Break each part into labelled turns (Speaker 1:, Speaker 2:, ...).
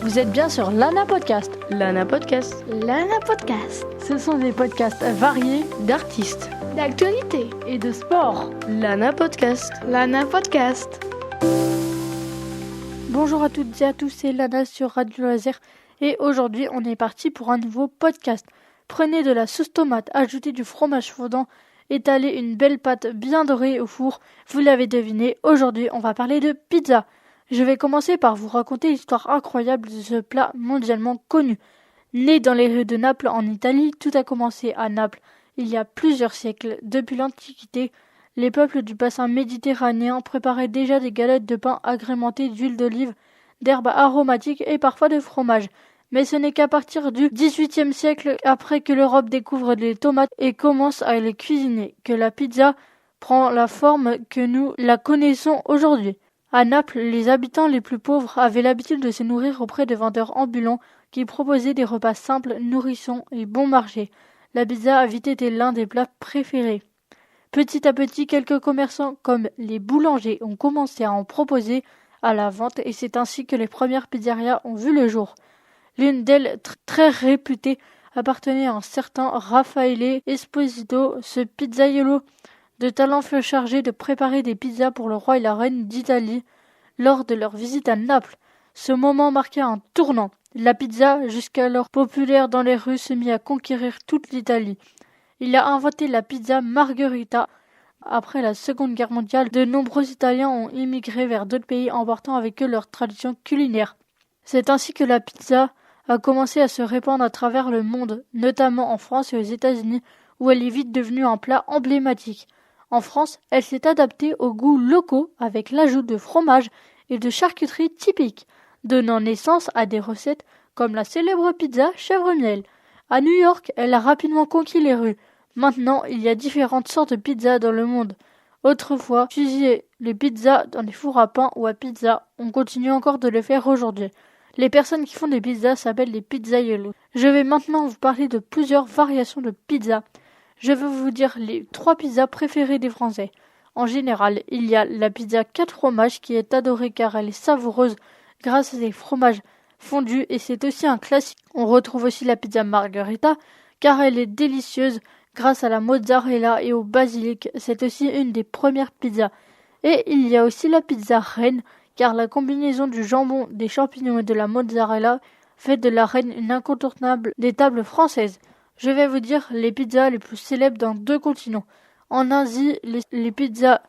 Speaker 1: Vous êtes bien sur Lana Podcast.
Speaker 2: Lana Podcast.
Speaker 3: Lana Podcast.
Speaker 1: Ce sont des podcasts variés
Speaker 2: D'artistes.
Speaker 3: D'actualité.
Speaker 1: et de sport.
Speaker 2: Lana Podcast.
Speaker 3: Lana Podcast.
Speaker 1: Bonjour à toutes et à tous, c'est Lana sur Radio Laser et aujourd'hui on est parti pour un nouveau podcast. Prenez de la sauce tomate, ajoutez du fromage fondant, étalez une belle pâte bien dorée au four. Vous l'avez deviné, aujourd'hui on va parler de pizza. Je vais commencer par vous raconter l'histoire incroyable de ce plat mondialement connu. Né dans les rues de Naples en Italie, tout a commencé à Naples il y a plusieurs siècles. Depuis l'Antiquité, les peuples du bassin méditerranéen préparaient déjà des galettes de pain agrémentées d'huile d'olive, d'herbes aromatiques et parfois de fromage. Mais ce n'est qu'à partir du XVIIIe siècle, après que l'Europe découvre les tomates et commence à les cuisiner, que la pizza prend la forme que nous la connaissons aujourd'hui. À Naples, les habitants les plus pauvres avaient l'habitude de se nourrir auprès de vendeurs ambulants qui proposaient des repas simples, nourrissants et bon marché. La pizza a vite été l'un des plats préférés. Petit à petit, quelques commerçants comme les boulangers ont commencé à en proposer à la vente et c'est ainsi que les premières pizzerias ont vu le jour. L'une d'elles, très réputée, appartenait à un certain Raffaele Esposito. Ce pizzaiolo de talent fut chargé de préparer des pizzas pour le roi et la reine d'Italie lors de leur visite à Naples. Ce moment marqua un tournant. La pizza, jusqu'alors populaire dans les rues, se mit à conquérir toute l'Italie. Il a inventé la pizza margherita. Après la Seconde Guerre mondiale, de nombreux Italiens ont immigré vers d'autres pays emportant avec eux leur tradition culinaire. C'est ainsi que la pizza a commencé à se répandre à travers le monde, notamment en France et aux États-Unis, où elle est vite devenue un plat emblématique. En France, elle s'est adaptée aux goûts locaux avec l'ajout de fromage et de charcuterie typiques, donnant naissance à des recettes comme la célèbre pizza chèvre-miel. À New York, elle a rapidement conquis les rues. Maintenant, il y a différentes sortes de pizzas dans le monde. Autrefois, cuisiner les pizzas dans des fours à pain ou à pizza, on continue encore de le faire aujourd'hui. Les personnes qui font des pizzas s'appellent des pizzaiolos. Je vais maintenant vous parler de plusieurs variations de pizza. Je vais vous dire les 3 pizzas préférées des Français. En général, il y a la pizza 4 fromages qui est adorée car elle est savoureuse grâce à des fromages fondus et c'est aussi un classique. On retrouve aussi la pizza margherita car elle est délicieuse grâce à la mozzarella et au basilic. C'est aussi une des premières pizzas. Et il y a aussi la pizza reine car la combinaison du jambon, des champignons et de la mozzarella fait de la reine une incontournable des tables françaises. Je vais vous dire les pizzas les plus célèbres dans 2 continents. En Asie, les pizzas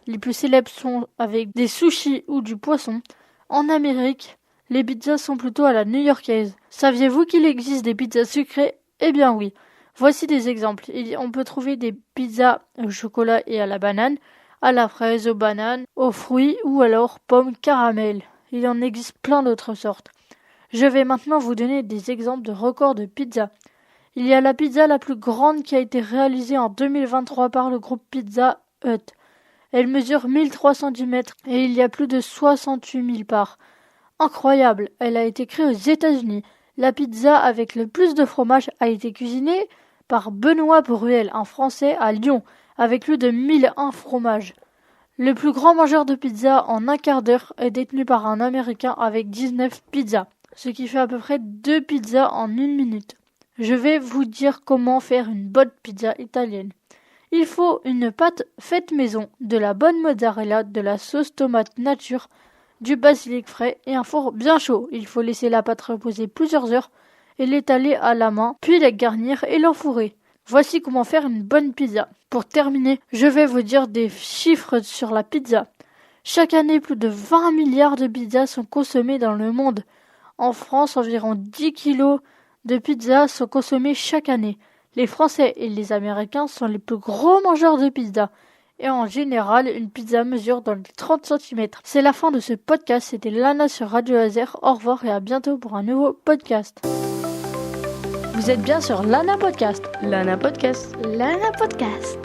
Speaker 1: les plus célèbres sont avec des sushis ou du poisson. En Amérique, les pizzas sont plutôt à la new-yorkaise. Saviez-vous qu'il existe des pizzas sucrées ? Eh bien oui. Voici des exemples. On peut trouver des pizzas au chocolat et à la banane, à la fraise, aux bananes, aux fruits ou alors pommes caramel. Il en existe plein d'autres sortes. Je vais maintenant vous donner des exemples de records de pizza. Il y a la pizza la plus grande qui a été réalisée en 2023 par le groupe Pizza Hut. Elle mesure 1300 cm et il y a plus de 68 000 parts. Incroyable, elle a été créée aux États-Unis. La pizza avec le plus de fromage a été cuisinée par Benoît Bruel, un Français à Lyon, avec plus de 1001 fromages. Le plus grand mangeur de pizza en un quart d'heure est détenu par un Américain avec 19 pizzas, ce qui fait à peu près 2 pizzas en 1 minute. Je vais vous dire comment faire une bonne pizza italienne. Il faut une pâte faite maison, de la bonne mozzarella, de la sauce tomate nature, du basilic frais et un four bien chaud. Il faut laisser la pâte reposer plusieurs heures et l'étaler à la main, puis la garnir et l'enfourrer. Voici comment faire une bonne pizza. Pour terminer, je vais vous dire des chiffres sur la pizza. Chaque année, plus de 20 milliards de pizzas sont consommées dans le monde. En France, environ 10 kilos de pizzas sont consommées chaque année. Les Français et les Américains sont les plus gros mangeurs de pizza. Et en général, une pizza mesure dans les 30 cm. C'est la fin de ce podcast. C'était Lana sur Radio Laser. Au revoir et à bientôt pour un nouveau podcast. Vous êtes bien sur Lana Podcast.
Speaker 2: Lana Podcast.
Speaker 3: Lana Podcast.